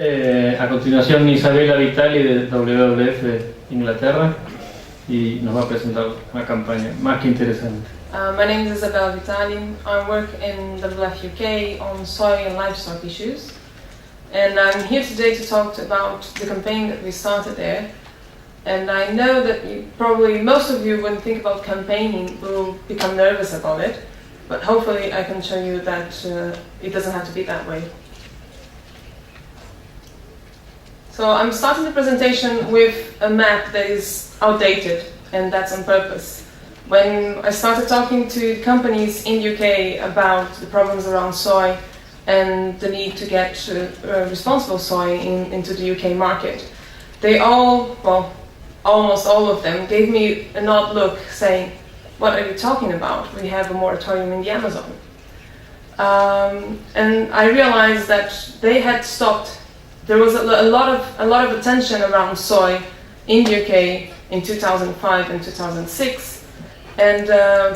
A continuación, Isabella Vitali de WWF Inglaterra y nos va a presentar una campaña más que interesante. My name is Isabella Vitali. I work in WWF UK on soy and livestock issues, and I'm here today to talk about the campaign that we started there. And I know that probably most of you, when you think about campaigning, will become nervous about it, but hopefully I can show you that it doesn't have to be that way. So I'm starting the presentation with a map that is outdated, and that's on purpose. When I started talking to companies in UK about the problems around soy and the need to get responsible soy into the UK market, they all, well, almost all of them, gave me an odd look saying, "What are you talking about? We have a moratorium in the Amazon." And I realized that they had stopped. There was a lot of attention around soy in the UK in 2005 and 2006, and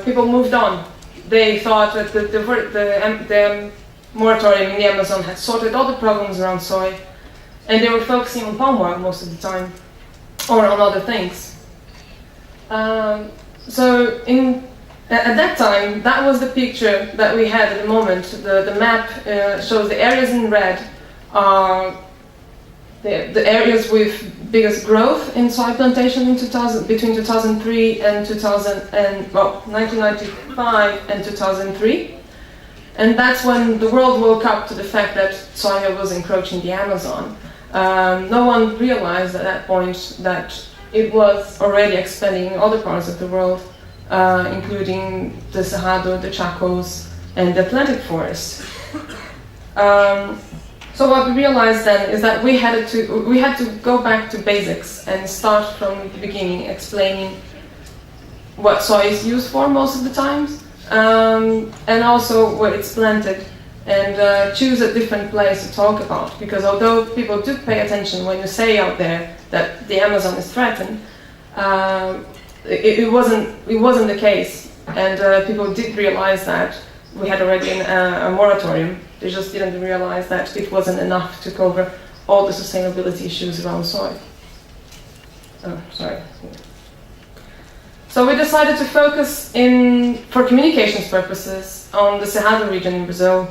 people moved on. They thought that the moratorium in the Amazon had sorted all the problems around soy, and they were focusing on palm oil most of the time, or on other things. So at that time, that was the picture that we had at the moment. The map shows the areas in red are the areas with biggest growth in soy plantation in between 2003 and 1995 and 2003. And that's when the world woke up to the fact that soya was encroaching the Amazon. No one realized at that point that it was already expanding in other parts of the world, including the Cerrado, the Chacos, and the Atlantic forest. So what we realized then is that we had to go back to basics and start from the beginning, explaining what soy is used for most of the times, and also where it's planted, and choose a different place to talk about. Because although people do pay attention when you say out there that the Amazon is threatened, it wasn't the case, and people did realize that we had already a moratorium. They just didn't realize that it wasn't enough to cover all the sustainability issues around soy. Oh, sorry. So we decided to focus for communications purposes, on the Cerrado region in Brazil,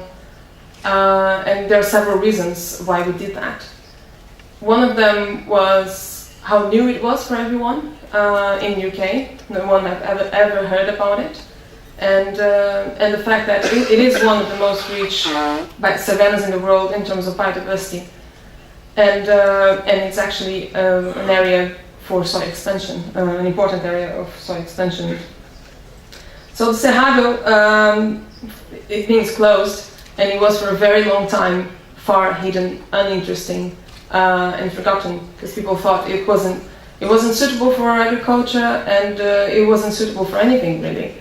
and there are several reasons why we did that. One of them was how new it was for everyone in UK. No one had ever heard about it. And the fact that it is one of the most reached savannas in the world in terms of biodiversity, and it's actually an area for soy expansion, an important area of soy expansion. So the Cerrado, it means closed, and it was for a very long time far hidden, uninteresting, and forgotten, because people thought it wasn't suitable for agriculture, and it wasn't suitable for anything really.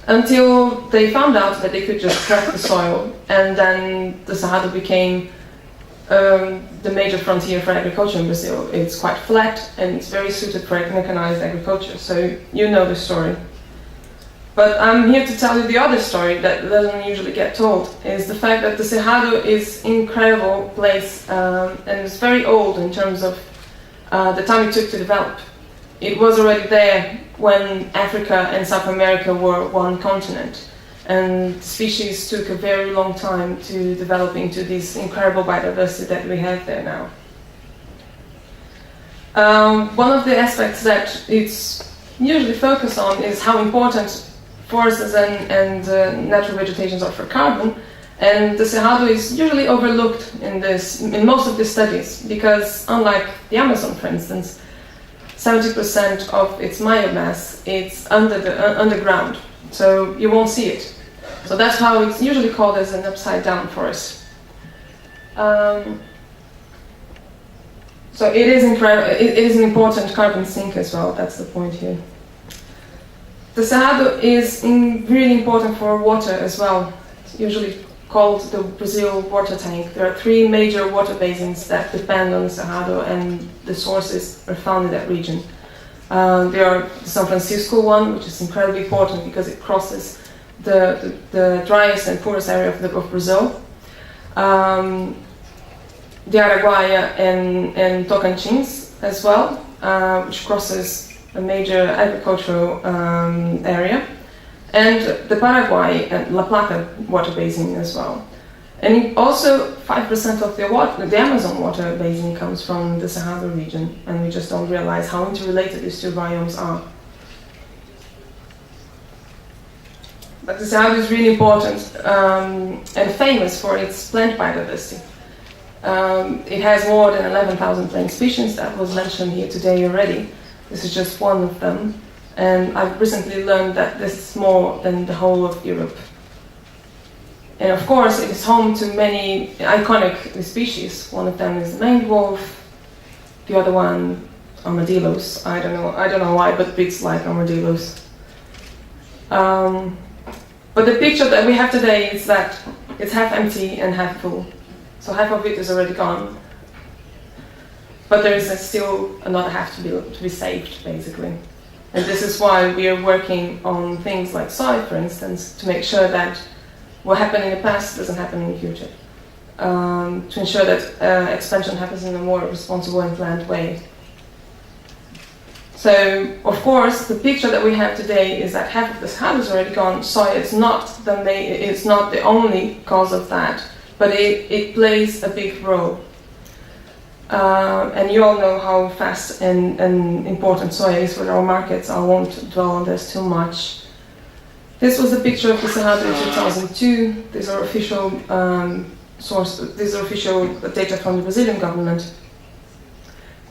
Until they found out that they could just crack the soil, and then the Cerrado became the major frontier for agriculture in Brazil. It's quite flat, and it's very suited for mechanized agriculture, so you know the story. But I'm here to tell you the other story that doesn't usually get told, is the fact that the Cerrado is an incredible place, and it's very old in terms of the time it took to develop. It was already there when Africa and South America were one continent, and species took a very long time to develop into this incredible biodiversity that we have there now. One of the aspects that it's usually focused on is how important forests and natural vegetations are for carbon, and the Cerrado is usually overlooked in most of the studies, because unlike the Amazon, for instance, 70% of its biomass is underground, so you won't see it. So that's how it's usually called as an upside-down forest. So it is incredible. It is an important carbon sink as well. That's the point here. The Cerrado is really important for water as well. It's usually called the Brazil water tank. There are 3 major water basins that depend on the Cerrado, and the sources are found in that region. There are the San Francisco one, which is incredibly important because it crosses the driest and poorest area of Brazil. the Araguaia and Tocantins as well, which crosses a major agricultural area, and the Paraguay and La Plata water basin as well. And also 5% of the Amazon water basin comes from the Cerrado region, and we just don't realize how interrelated these two biomes are. But the Cerrado is really important and famous for its plant biodiversity. It has more than 11,000 plant species that was mentioned here today already. This is just one of them. And I've recently learned that this is more than the whole of Europe. And of course, it is home to many iconic species. One of them is the maned wolf, the other one, armadillos. I don't know why, but Brits like armadillos. But the picture that we have today is that it's half empty and half full. So half of it is already gone. But there is still another half to be saved, basically. And this is why we are working on things like soy, for instance, to make sure that what happened in the past doesn't happen in the future. To ensure that expansion happens in a more responsible and planned way. So, of course, the picture that we have today is that half of this half is already gone. Soy is not the only cause of that, but it plays a big role. And you all know how fast and important soy is for our markets. I won't dwell on this too much. This was a picture of the Cerrado in 2002. These are official These are official data from the Brazilian government.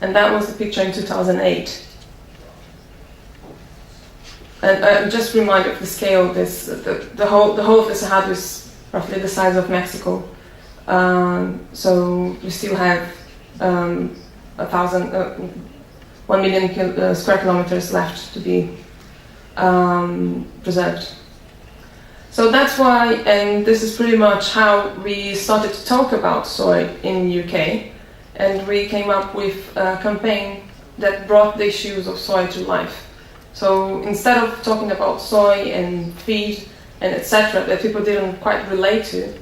And that was the picture in 2008. And I'm just reminded of the scale of this. The whole of the Cerrado is roughly the size of Mexico. So we still have 1 million square kilometers left to be preserved. So that's why, and this is pretty much how we started to talk about soy in UK, and we came up with a campaign that brought the issues of soy to life. So instead of talking about soy and feed and etc. that people didn't quite relate to,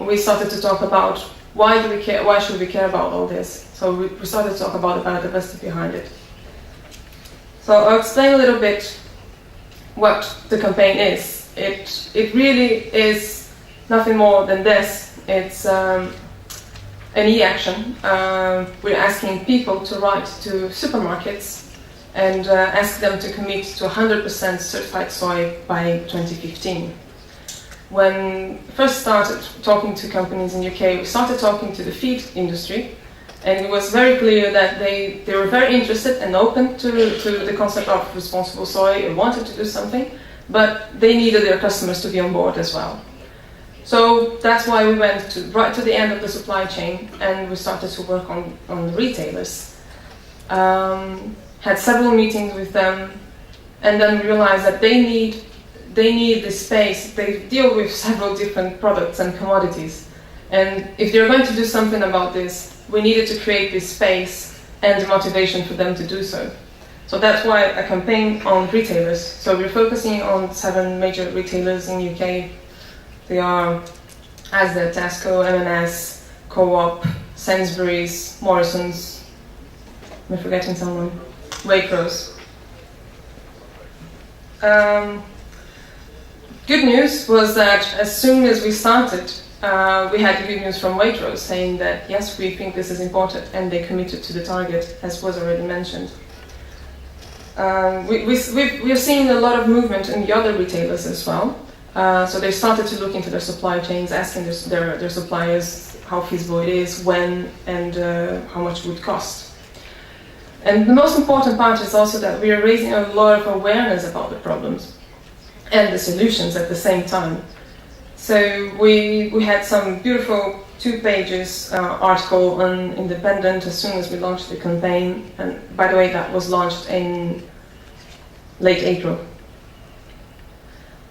we started to talk about why do we care, why should we care about all this? So we started to talk about the biodiversity behind it. So I'll explain a little bit what the campaign is. It really is nothing more than this. It's an e-action. We're asking people to write to supermarkets and ask them to commit to 100% certified soy by 2015. When we first started talking to companies in UK, we started talking to the feed industry, and it was very clear that they were very interested and open to the concept of responsible soy and wanted to do something, but they needed their customers to be on board as well. So that's why we went right to the end of the supply chain, and we started to work on the retailers. Had several meetings with them, and then realized that they need this space. They deal with several different products and commodities, and if they're going to do something about this, we needed to create this space and the motivation for them to do so. So that's why a campaign on retailers. So we're focusing on 7 major retailers in UK. They are Asda, Tesco, M&S, Co-op, Sainsbury's, Morrison's, am I forgetting someone? Waitrose. Good news was that as soon as we started, we had good news from Waitrose saying that yes, we think this is important, and they committed to the target, as was already mentioned. We're seeing a lot of movement in the other retailers as well. So they started to look into their supply chains, asking their suppliers how feasible it is, when, and how much it would cost. And the most important part is also that we are raising a lot of awareness about the problems and the solutions at the same time. So we had some beautiful 2 pages article on Independent as soon as we launched the campaign, and by the way, that was launched in late April.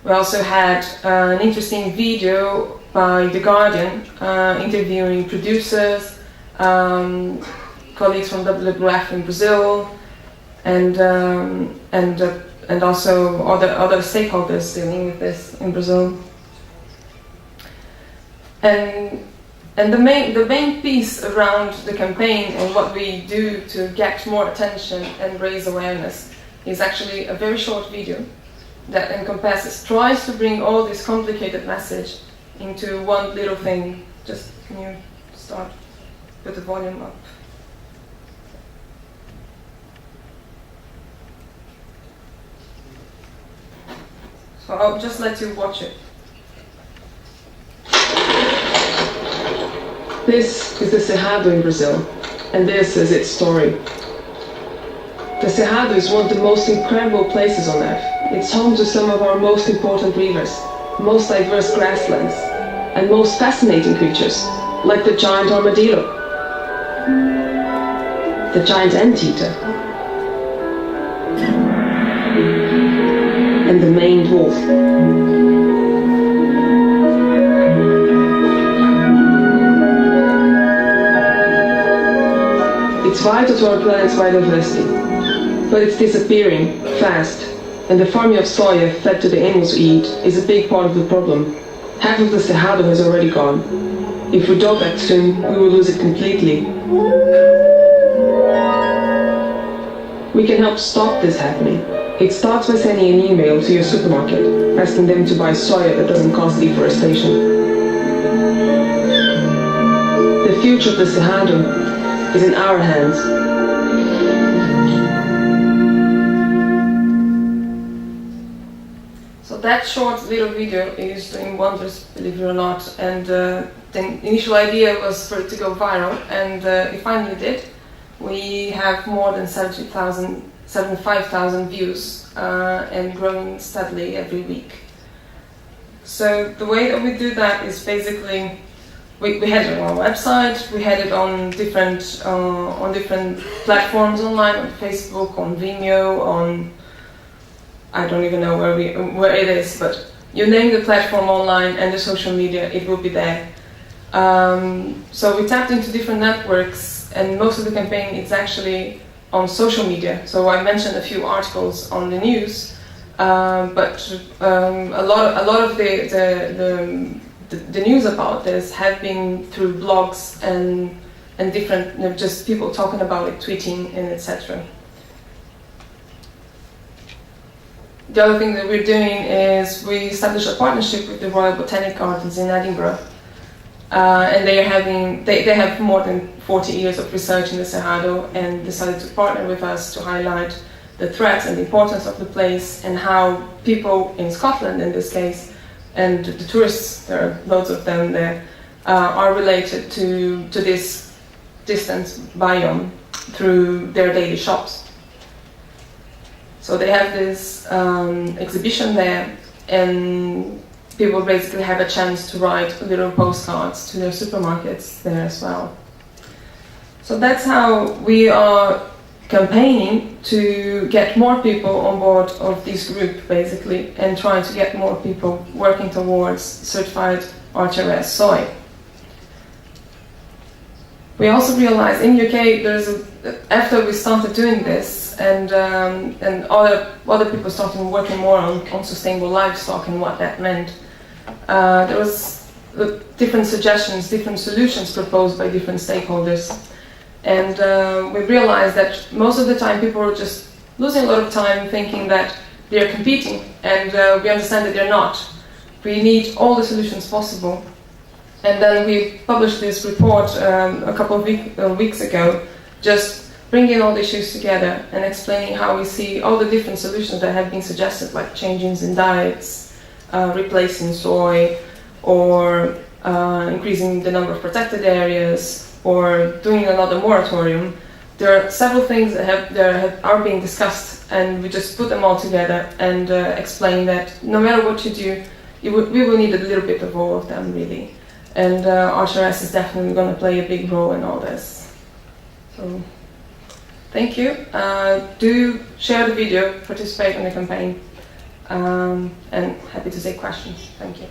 We also had an interesting video by The Guardian interviewing producers, colleagues from WWF in Brazil, and also other stakeholders dealing with this in Brazil. And And the main piece around the campaign and what we do to get more attention and raise awareness is actually a very short video that tries to bring all this complicated message into one little thing. Just, can you start, put the volume up? So I'll just let you watch it. This is the Cerrado in Brazil, and this is its story. The Cerrado is one of the most incredible places on Earth. It's home to some of our most important rivers, most diverse grasslands, and most fascinating creatures, like the giant armadillo, the giant anteater, and the maned wolf. It's vital to our planet's biodiversity, but it's disappearing fast, and the farming of soya fed to the animals we eat is a big part of the problem. Half of the Cerrado has already gone. If we don't act soon, we will lose it completely. We can help stop this happening. It starts by sending an email to your supermarket, asking them to buy soya that doesn't cause deforestation. The future of the Cerrado is in our hands. So that short little video is doing wonders, believe it or not, and the initial idea was for it to go viral, and it finally did. We have more than 75,000 views and growing steadily every week. So the way that we do that is basically we had it on our website, we had it on different platforms online, on Facebook, on Vimeo, on I don't even know where it is, but you name the platform online and the social media, it will be there. So we tapped into different networks, and most of the campaign is actually on social media. So I mentioned a few articles on the news, but a lot of the news about this have been through blogs and different, just people talking about it, tweeting and etc. The other thing that we're doing is we established a partnership with the Royal Botanic Gardens in Edinburgh, and they have more than 40 years of research in the Cerrado, and decided to partner with us to highlight the threats and the importance of the place, and how people in Scotland in this case, and the tourists, there are loads of them there, are related to this distant biome through their daily shops. So they have this exhibition there, and people basically have a chance to write little postcards to their supermarkets there as well. So that's how we are campaigning to get more people on board of this group, basically, and trying to get more people working towards certified RTRS soy. We also realized in UK, after we started doing this, and other people started working more on sustainable livestock and what that meant, there was different suggestions, different solutions proposed by different stakeholders. And we realized that most of the time people were just losing a lot of time thinking that they're competing, and we understand that they're not. We need all the solutions possible. And then we published this report a couple of weeks ago, just bringing all the issues together and explaining how we see all the different solutions that have been suggested, like changes in diets, replacing soy, or increasing the number of protected areas, or doing another moratorium. There are several things that are being discussed, and we just put them all together and explain that no matter what you do, we will need a little bit of all of them, really. And RTRS is definitely going to play a big role in all this. So, thank you. Do share the video, participate in the campaign, and happy to take questions. Thank you.